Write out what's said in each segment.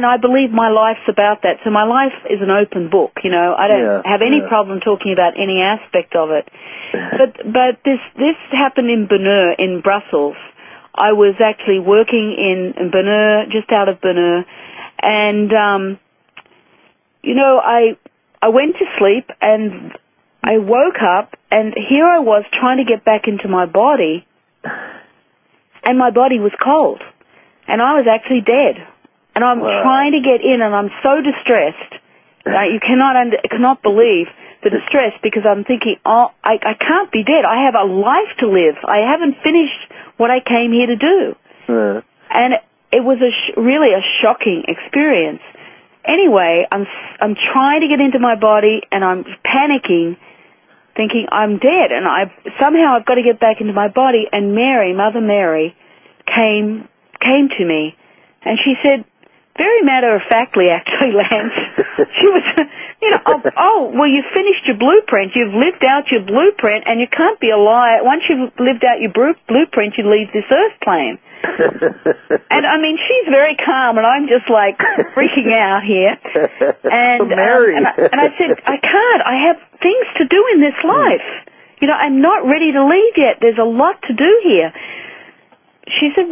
And I believe my life's about that. So my life is an open book, you know. I don't have any problem talking about any aspect of it. But this happened in Berneur, in Brussels. I was actually working in Berneur, just out of Berneur, and you know, I went to sleep and I woke up, and here I was trying to get back into my body, and my body was cold, and I was actually dead. And I'm trying to get in, and I'm so distressed. You cannot believe the distress, because I'm thinking, oh, I can't be dead. I have a life to live. I haven't finished what I came here to do. And it was really a shocking experience. Anyway, I'm trying to get into my body, and I'm panicking, thinking I'm dead, and somehow I've got to get back into my body. And Mary, Mother Mary, came to me, and she said, very matter-of-factly, actually, Lance, she was, you know, well, you've finished your blueprint, you've lived out your blueprint, and you can't be a liar. Once you've lived out your blueprint, you leave this earth plane. And, I mean, she's very calm, and I'm just, like, freaking out here. And, Mary. and I said, I can't. I have things to do in this life. You know, I'm not ready to leave yet. There's a lot to do here. She said,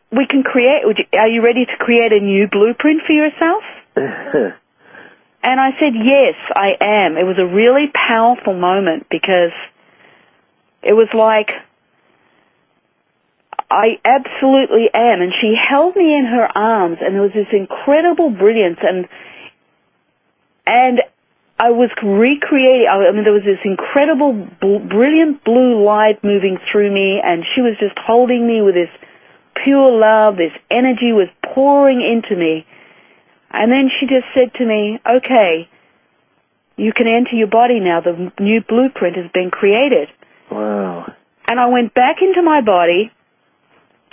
we can create, are you ready to create a new blueprint for yourself? And I said, yes, I am. It was a really powerful moment, because it was like, I absolutely am. And she held me in her arms, and there was this incredible brilliance, and I was recreating, I mean, there was this incredible, brilliant blue light moving through me, and she was just holding me with this pure love. This energy was pouring into me. And then she just said to me, okay, you can enter your body now. The new blueprint has been created. Wow. And I went back into my body,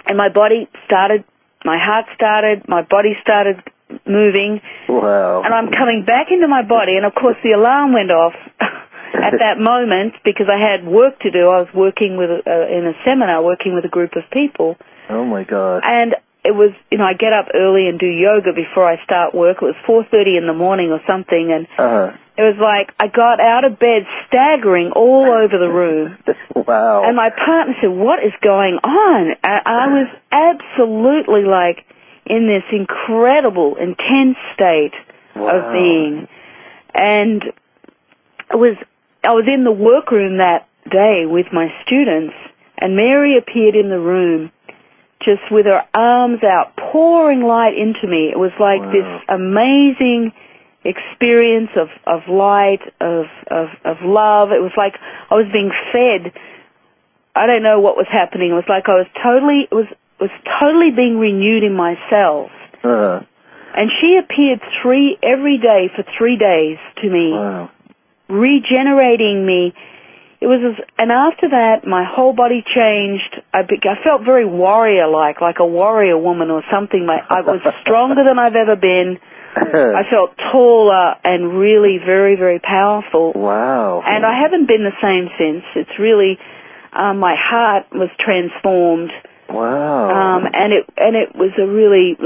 and my body started, my heart started, my body started moving. Wow. And I'm coming back into my body, and of course the alarm went off at that moment, because I had work to do. I was working with, in a seminar, working with a group of people. Oh, my God. And it was, you know, I get up early and do yoga before I start work. It was 4:30 in the morning or something, and it was like I got out of bed staggering all over the room. Wow. And my partner said, what is going on? I was absolutely like in this incredible, intense state of being. And I was in the workroom that day with my students, and Mary appeared in the room, just with her arms out, pouring light into me. It was like this amazing experience of light, of love. It was like I was being fed. I don't know what was happening. It was like I was totally being renewed in my cells. And she appeared every day for 3 days to me, regenerating me. It was, and after that, my whole body changed. I felt very warrior-like a warrior woman or something. I was stronger than I've ever been. I felt taller and really very, very powerful. Wow. And I haven't been the same since. It's really, my heart was transformed. Wow. And it was a really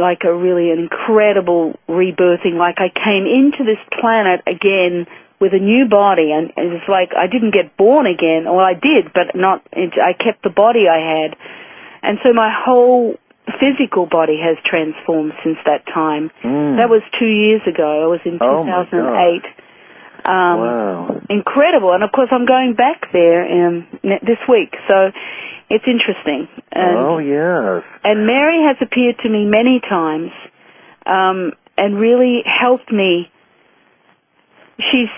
incredible rebirthing. Like I came into this planet again with a new body, and it was like I didn't get born again. Well, I did, but I kept the body I had. And so my whole physical body has transformed since that time. That was 2 years ago. It was in 2008. Wow. Incredible. And, of course, I'm going back there this week, so it's interesting. And, yes. And Mary has appeared to me many times and really helped me. She's,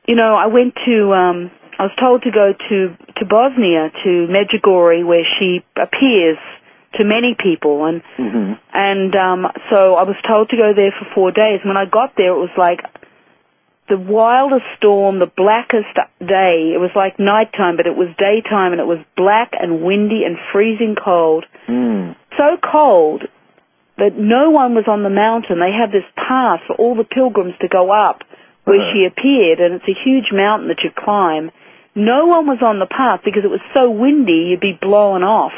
you know, I was told to go to Bosnia, to Medjugorje, where she appears to many people, and so I was told to go there for 4 days. When I got there, it was like the wildest storm, the blackest day. It was like nighttime, but it was daytime, and it was black and windy and freezing cold. So cold that no one was on the mountain. They have this path for all the pilgrims to go up where she appeared, and it's a huge mountain that you climb. No one was on the path because it was so windy you'd be blown off.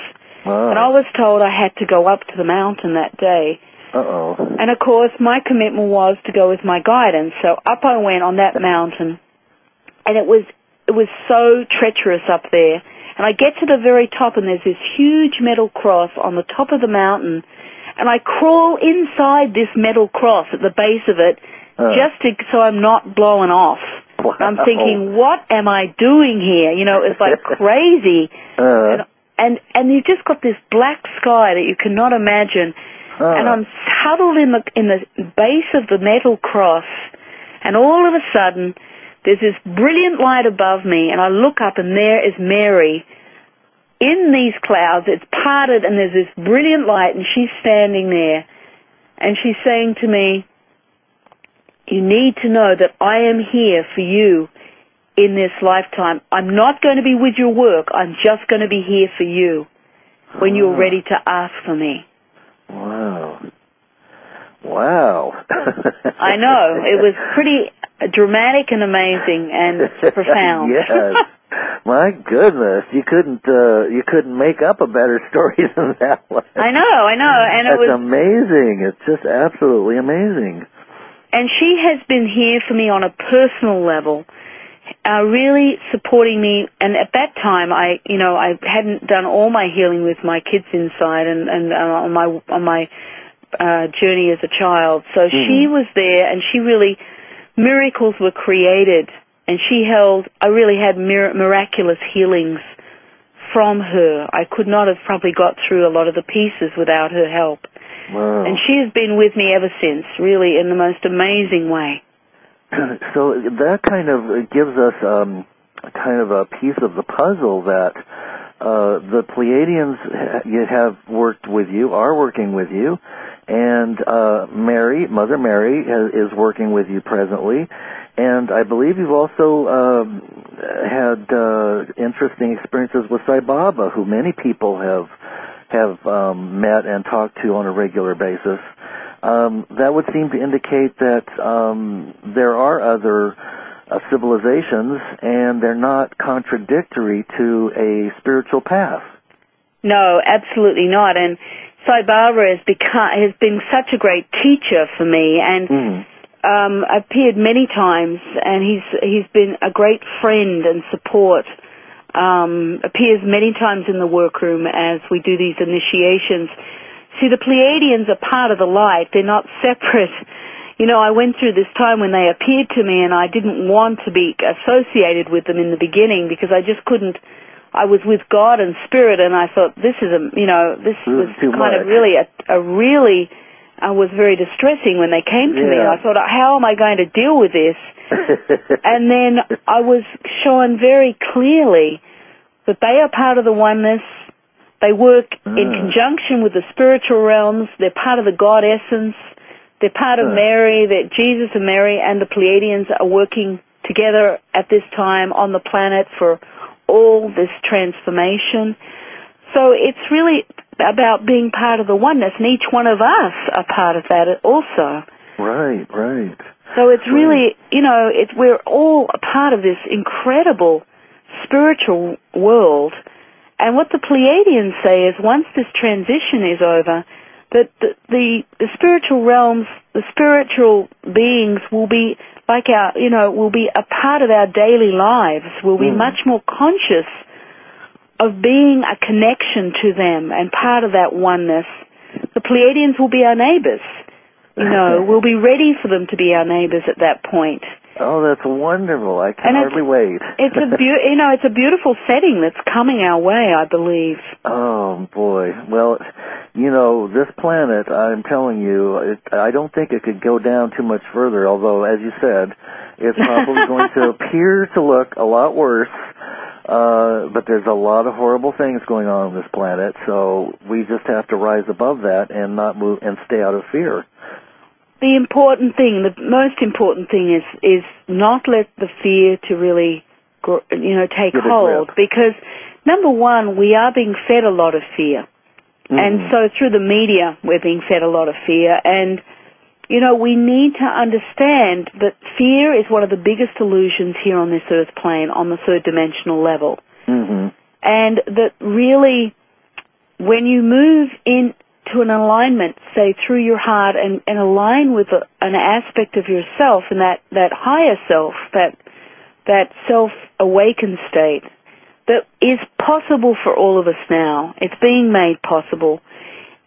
And I was told I had to go up to the mountain that day. Uh-oh. And, of course, my commitment was to go with my guidance. So up I went on that mountain, and it was so treacherous up there. And I get to the very top, and there's this huge metal cross on the top of the mountain, and I crawl inside this metal cross at the base of it so I'm not blown off. Wow. I'm thinking, what am I doing here? You know, it's like crazy. And you've just got this black sky that you cannot imagine. And I'm huddled in the base of the metal cross, and all of a sudden there's this brilliant light above me, and I look up, and there is Mary in these clouds. It's parted, and there's this brilliant light, and she's standing there, and she's saying to me, you need to know that I am here for you in this lifetime. I'm not going to be with your work. I'm just going to be here for you when you're ready to ask for me. Wow. Wow. I know. It was pretty dramatic and amazing and profound. Yes. My goodness, you couldn't make up a better story than that one. I know, and That's amazing. It's just absolutely amazing. And she has been here for me on a personal level, really supporting me. And at that time, I hadn't done all my healing with my kids inside and on my journey as a child. So she was there, and miracles were created, and I really had miraculous healings from her. I could not have probably got through a lot of the pieces without her help. Wow. And she has been with me ever since, really, in the most amazing way. So that kind of gives us kind of a piece of the puzzle that the Pleiadians have worked with you, are working with you, and Mother Mary, is working with you presently. And I believe you've also had interesting experiences with Sai Baba, who many people have met and talked to on a regular basis. That would seem to indicate that there are other civilizations, and they're not contradictory to a spiritual path. No, absolutely not. And Sai Baba has been such a great teacher for me, and appeared many times, and he's been a great friend and support. Appears many times in the workroom as we do these initiations. See, the Pleiadians are part of the light. They're not separate. You know, I went through this time when they appeared to me, and I didn't want to be associated with them in the beginning because I just couldn't. I was with God and Spirit, and I thought this was kind of really I was very distressing when they came to me. I thought, how am I going to deal with this? And then I was shown very clearly that they are part of the oneness. They work in conjunction with the spiritual realms. They're part of the God essence. They're part of Mary, that Jesus and Mary and the Pleiadians are working together at this time on the planet for all this transformation. So it's really about being part of the oneness, and each one of us are part of that also. Right. So it's really, we're all a part of this incredible spiritual world. And what the Pleiadians say is once this transition is over, that the spiritual realms, the spiritual beings will be like will be a part of our daily lives. We'll be much more conscious of being a connection to them and part of that oneness. The Pleiadians will be our neighbors. We'll be ready for them to be our neighbors at that point. Oh, that's wonderful. I can hardly wait. It's a beautiful setting that's coming our way, I believe. Oh, boy. Well, this planet, I'm telling you, I don't think it could go down too much further, although, as you said, it's probably going to appear to look a lot worse. But there's a lot of horrible things going on this planet, so we just have to rise above that and not move and stay out of fear. The most important thing is not let the fear to really, take hold. Because, number one, we are being fed a lot of fear. And so through the media, we're being fed a lot of fear. And, we need to understand that fear is one of the biggest illusions here on this earth plane, on the third dimensional level. And that really, when you move in to an alignment, say, through your heart and align with an aspect of yourself and that higher self, that self-awakened state that is possible for all of us now. It's being made possible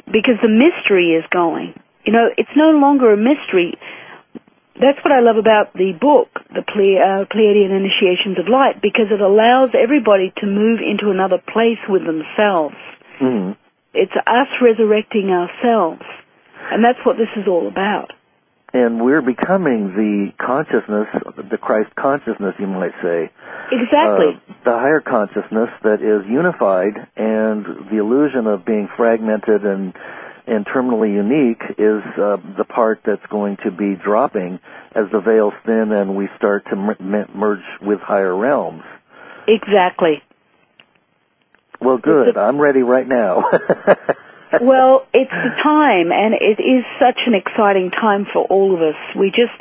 because the mystery is going. You know, it's no longer a mystery. That's what I love about the book, the Pleiadian Initiations of Light, because it allows everybody to move into another place with themselves. Mm-hmm. It's us resurrecting ourselves, and that's what this is all about. And we're becoming the consciousness, the Christ consciousness, you might say. Exactly. The higher consciousness that is unified, and the illusion of being fragmented and terminally unique is the part that's going to be dropping as the veils thin and we start to merge with higher realms. Exactly. Well, good. I'm ready right now. Well, it's the time, and it is such an exciting time for all of us. We just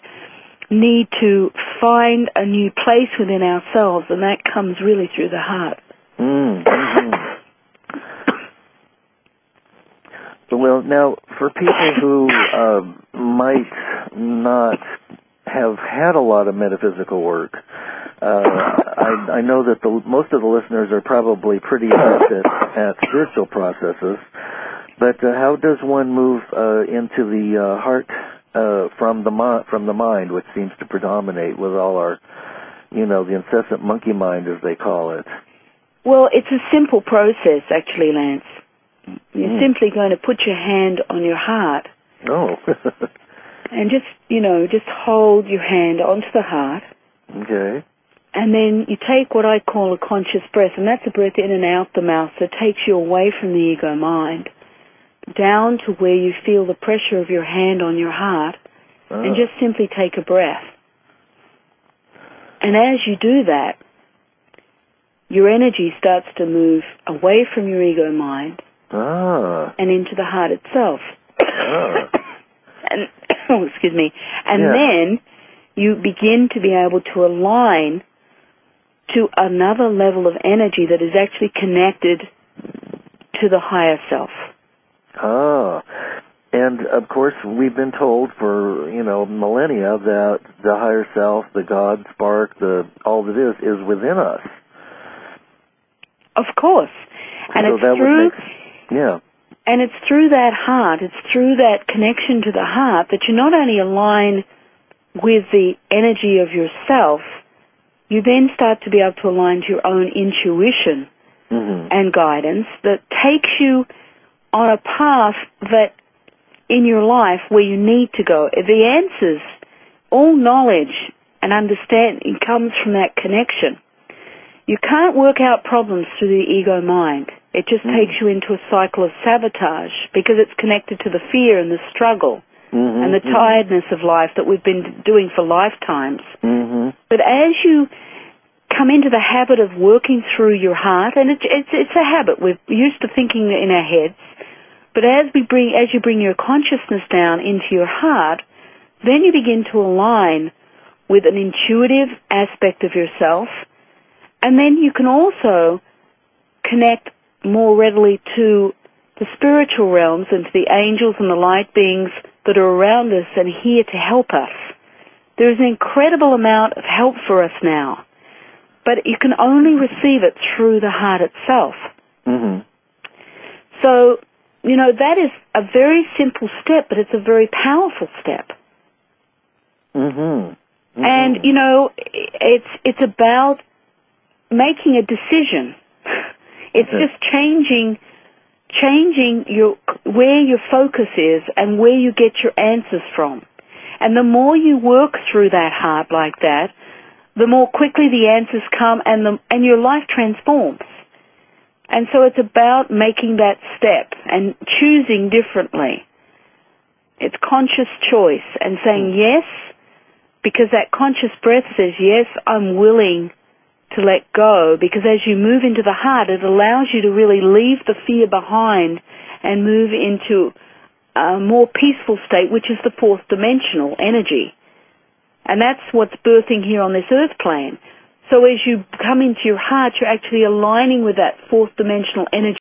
need to find a new place within ourselves, and that comes really through the heart. Mm-hmm. Well, now, for people who might not have had a lot of metaphysical work, I know that most of the listeners are probably pretty adept at spiritual processes, but how does one move into the heart from the mind, which seems to predominate with all our, the incessant monkey mind, as they call it? Well, it's a simple process, actually, Lance. You're simply going to put your hand on your heart. Oh. And just hold your hand onto the heart. Okay. And then you take what I call a conscious breath, and that's a breath in and out the mouth that takes you away from the ego mind, down to where you feel the pressure of your hand on your heart, and just simply take a breath. And as you do that, your energy starts to move away from your ego mind and into the heart itself. And excuse me. And then you begin to be able to align to another level of energy that is actually connected to the higher self. And of course we've been told for, millennia that the higher self, the God spark, all that is within us. Of course. And so it's that through would make, and it's through that heart, it's through that connection to the heart that you not only align with the energy of yourself, you then start to be able to align to your own intuition and guidance that takes you on a path that in your life where you need to go. The answers, all knowledge and understanding comes from that connection. You can't work out problems through the ego mind. It just takes you into a cycle of sabotage because it's connected to the fear and the struggle and the tiredness of life that we've been doing for lifetimes. But as you come into the habit of working through your heart, and it's a habit, we're used to thinking in our heads, but as you bring your consciousness down into your heart, then you begin to align with an intuitive aspect of yourself, and then you can also connect more readily to the spiritual realms and to the angels and the light beings that are around us and here to help us. There is an incredible amount of help for us now, but you can only receive it through the heart itself. So, that is a very simple step, but it's a very powerful step. And, it's about making a decision. It's just changing where your focus is and where you get your answers from. And the more you work through that heart like that, the more quickly the answers come and your life transforms. And so it's about making that step and choosing differently. It's conscious choice and saying yes, because that conscious breath says, yes, I'm willing to let go, because as you move into the heart, it allows you to really leave the fear behind and move into a more peaceful state, which is the fourth dimensional energy. And that's what's birthing here on this earth plane. So as you come into your heart, you're actually aligning with that fourth dimensional energy